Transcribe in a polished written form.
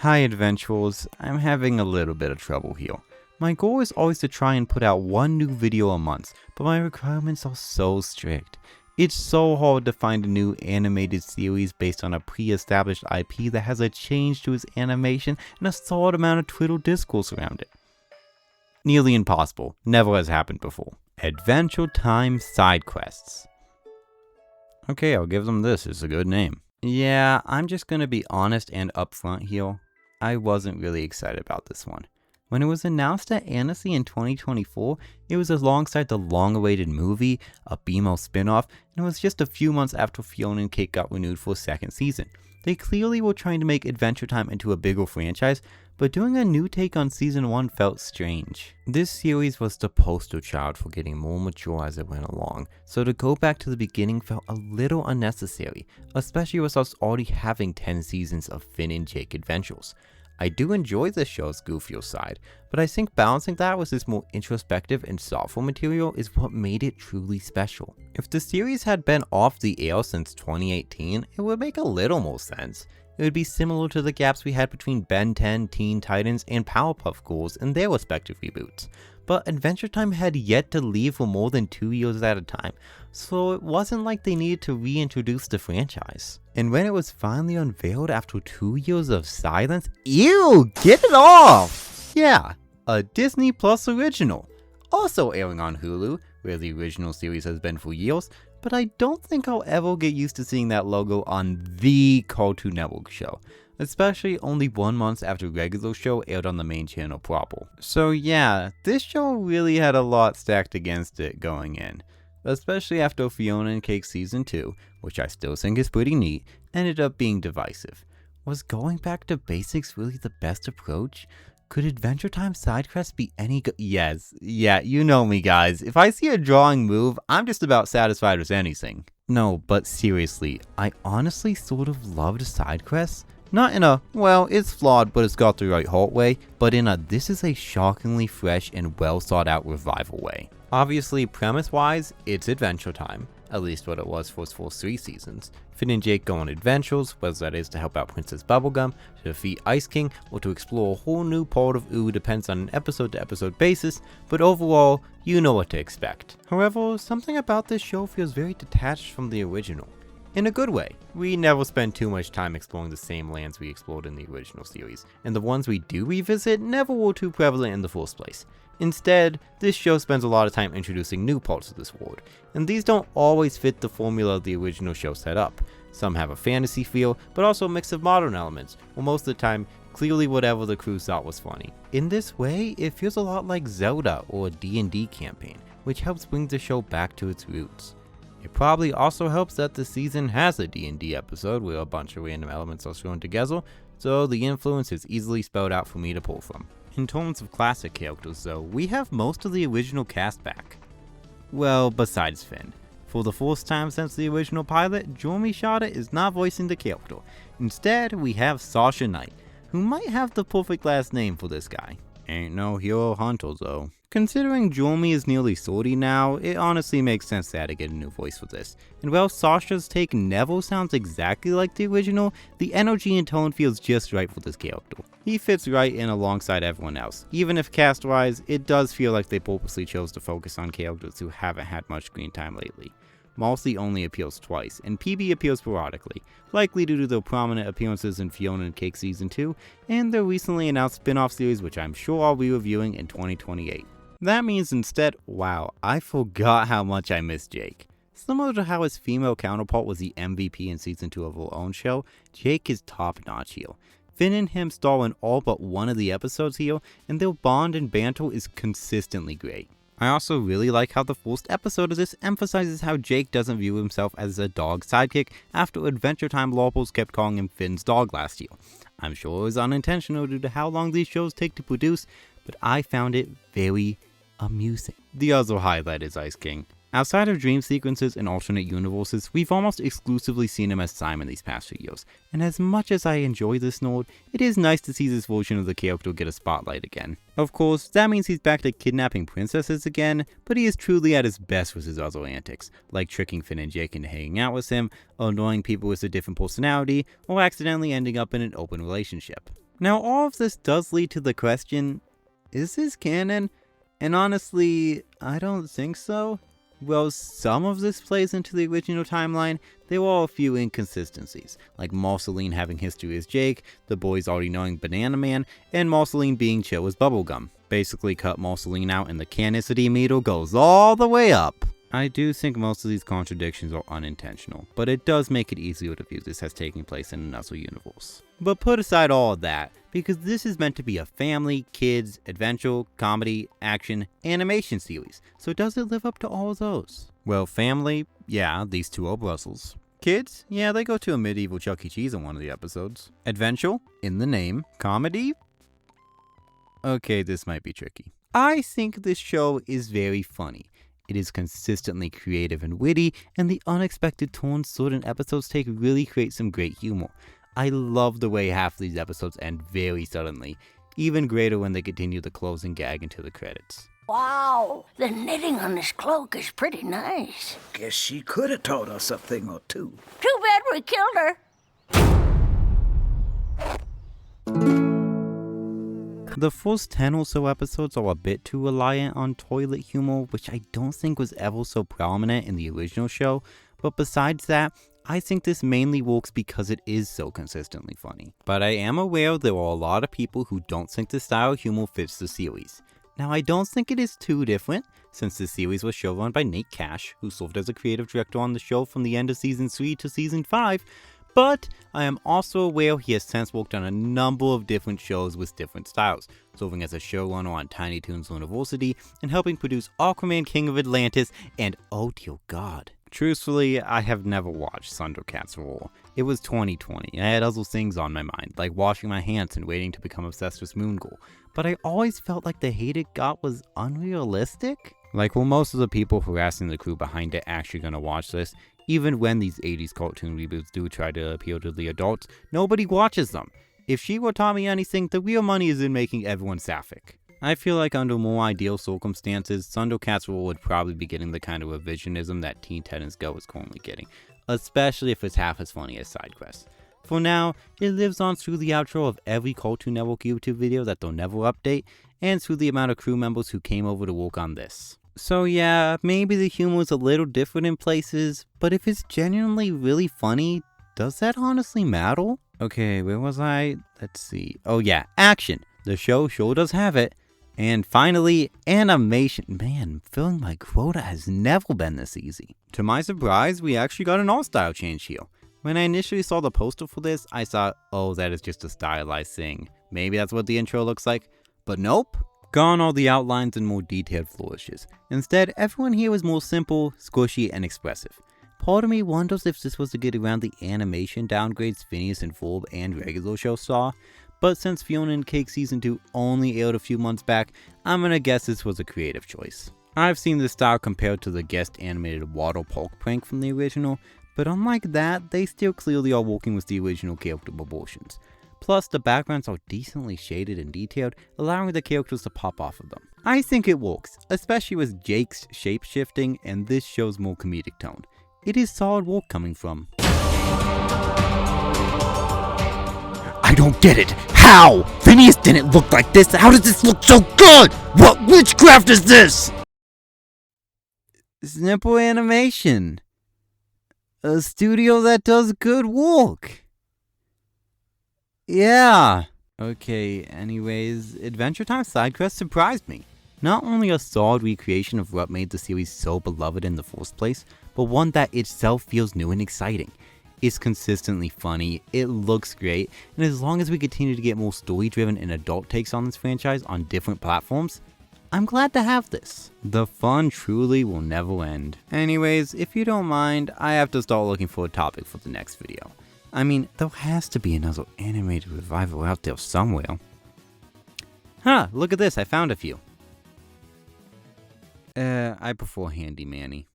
Hi adventurers, I'm having a little bit of trouble here. My goal is always to try and put out one new video a month, but my requirements are so strict. It's so hard to find a new animated series based on a pre-established IP that has a change to its animation and a solid amount of Twitter discourse around it. Nearly impossible, never has happened before. Adventure Time Side Quests. Okay, I'll give them this, it's a good name. Yeah, I'm just gonna be honest and upfront here. I wasn't really excited about this one. When it was announced at Annecy in 2024, it was alongside the long-awaited movie, a BMO spinoff, and it was just a few months after Fiona and Cake got renewed for a second season. They clearly were trying to make Adventure Time into a bigger franchise, but doing a new take on season 1 felt strange. This series was the poster child for getting more mature as it went along, so to go back to the beginning felt a little unnecessary, especially with us already having 10 seasons of Finn and Jake adventures. I do enjoy this show's goofier side, but I think balancing that with this more introspective and thoughtful material is what made it truly special. If the series had been off the air since 2018, it would make a little more sense. It would be similar to the gaps we had between Ben 10, Teen Titans, and Powerpuff Girls in their respective reboots. But Adventure Time had yet to leave for more than 2 years at a time, so it wasn't like they needed to reintroduce the franchise. And when it was finally unveiled after 2 years of silence, ew, get it off! Yeah, a Disney Plus original. Also airing on Hulu, where the original series has been for years, but I don't think I'll ever get used to seeing that logo on the Cartoon Network show, especially only 1 month after regular show aired on the main channel proper. So yeah, this show really had a lot stacked against it going in, especially after Fiona and Cake Season 2, which I still think is pretty neat, ended up being divisive. Was going back to basics really the best approach? Could Adventure Time side quests be any good? Yes, yeah, you know me guys. If I see a drawing move, I'm just about satisfied with anything. No, but seriously, I honestly sort of loved side quests. Not in a, well, it's flawed but it's got the right heart way, but in a, this is a shockingly fresh and well thought out revival way. Obviously, premise-wise, it's Adventure Time, at least what it was for its first 3 seasons. Finn and Jake go on adventures, whether that is to help out Princess Bubblegum, to defeat Ice King, or to explore a whole new part of Ooh depends on an episode-to-episode basis, but overall, you know what to expect. However, something about this show feels very detached from the original. In a good way. We never spend too much time exploring the same lands we explored in the original series, and the ones we do revisit never were too prevalent in the first place. Instead, this show spends a lot of time introducing new parts of this world, and these don't always fit the formula the original show set up. Some have a fantasy feel, but also a mix of modern elements, while most of the time, clearly whatever the crew thought was funny. In this way, it feels a lot like Zelda or a D&D campaign, which helps bring the show back to its roots. It probably also helps that the season has a D&D episode where a bunch of random elements are thrown together, so the influence is easily spelled out for me to pull from. In terms of classic characters though, we have most of the original cast back. Well, besides Finn. For the first time since the original pilot, Jeremy Shada is not voicing the character. Instead, we have Sasha Knight, who might have the perfect last name for this guy. Ain't no hero hunter though. Considering Jeremy is nearly 30 now, it honestly makes sense to get a new voice for this. And while Sasha's take never sounds exactly like the original, the energy and tone feels just right for this character. He fits right in alongside everyone else. Even if cast-wise, it does feel like they purposely chose to focus on characters who haven't had much screen time lately. Marcy only appears twice, and PB appears sporadically, likely due to their prominent appearances in Fiona and Cake Season 2, and their recently announced spin-off series which I'm sure I'll be reviewing in 2028. That means instead, wow, I forgot how much I miss Jake. Similar to how his female counterpart was the MVP in Season 2 of her own show, Jake is top-notch here. Finn and him star in all but one of the episodes here, and their bond and banter is consistently great. I also really like how the first episode of this emphasizes how Jake doesn't view himself as a dog sidekick after Adventure Time lorpers kept calling him Finn's dog last year. I'm sure it was unintentional due to how long these shows take to produce, but I found it very amusing. The other highlight is Ice King. Outside of dream sequences and alternate universes, we've almost exclusively seen him as Simon these past few years, and as much as I enjoy this nerd, it is nice to see this version of the character get a spotlight again. Of course, that means he's back to kidnapping princesses again, but he is truly at his best with his other antics, like tricking Finn and Jake into hanging out with him, annoying people with a different personality, or accidentally ending up in an open relationship. Now all of this does lead to the question, is this canon? And honestly, I don't think so. Well, some of this plays into the original timeline. There were a few inconsistencies, like Marceline having history as Jake, the boys already knowing Banana Man, and Marceline being chill as Bubblegum. Basically cut Marceline out and the canonicity meter goes all the way up. I do think most of these contradictions are unintentional, but it does make it easier to view this as taking place in another universe. But put aside all of that, because this is meant to be a family, kids, adventure, comedy, action, animation series, so does it live up to all of those? Well, family, yeah, these two are Brussels. Kids, yeah, they go to a medieval Chuck E. Cheese in one of the episodes. Adventure, in the name. Comedy? Okay, this might be tricky. I think this show is very funny. It is consistently creative and witty, and the unexpected turns certain episodes take really create some great humor. I love the way half of these episodes end very suddenly, even greater when they continue the closing gag into the credits. Wow, the knitting on this cloak is pretty nice. Guess she could have taught us a thing or two. Too bad we killed her. The first 10 or so episodes are a bit too reliant on toilet humor, which I don't think was ever so prominent in the original show, but besides that, I think this mainly works because it is so consistently funny. But I am aware there are a lot of people who don't think the style of humor fits the series. Now I don't think it is too different, since the series was showrun by Nate Cash, who served as a creative director on the show from the end of season 3 to season 5, but I am also aware he has since worked on a number of different shows with different styles, serving as a showrunner on Tiny Toons University and helping produce Aquaman King of Atlantis and oh dear god. Truthfully, I have never watched Thundercats Roar. It was 2020, I had other things on my mind, like washing my hands and waiting to become obsessed with Moon Girl, but I always felt like the hate it got was unrealistic. Like, were most of the people harassing the crew behind it actually gonna watch this? Even when these 80s cartoon reboots do try to appeal to the adults, nobody watches them. If she were taught me anything, the real money is in making everyone sapphic. I feel like under more ideal circumstances, Thundercats Roar would probably be getting the kind of revisionism that Teen Titans Go is currently getting, especially if it's half as funny as side quests. For now, it lives on through the outro of every Cartoon Network YouTube video that they'll never update, and through the amount of crew members who came over to work on this. So yeah, maybe the humor is a little different in places, but if it's genuinely really funny, does that honestly matter? Okay, where was I? Let's see. Oh yeah, action! The show sure does have it. And finally, animation. Man, filling my quota has never been this easy. To my surprise, we actually got an art style change here. When I initially saw the poster for this, I thought, oh, that is just a stylized thing. Maybe that's what the intro looks like. But nope. Gone all the outlines and more detailed flourishes. Instead, everyone here was more simple, squishy, and expressive. Part of me wonders if this was to get around the animation downgrades Phineas and Ferb and regular show saw, but since Fiona and Cake Season 2 only aired a few months back, I'm gonna guess this was a creative choice. I've seen this style compared to the guest animated Waddle Polk prank from the original, but unlike that, they still clearly are working with the original character proportions. Plus, the backgrounds are decently shaded and detailed, allowing the characters to pop off of them. I think it works, especially with Jake's shape-shifting and this show's more comedic tone. It is solid work coming from. I don't get it. How? Phineas didn't look like this. How does this look so good? What witchcraft is this? Simple animation. A studio that does good work. Yeah. Okay, anyways, Adventure Time side quest surprised me. Not only a solid recreation of what made the series so beloved in the first place, but one that itself feels new and exciting. It's consistently funny, it looks great, and as long as we continue to get more story-driven and adult takes on this franchise on different platforms, I'm glad to have this. The fun truly will never end. Anyways, if you don't mind, I have to start looking for a topic for the next video. I mean, there has to be another animated revival out there somewhere. Huh, look at this, I found a few. I prefer Handy Manny.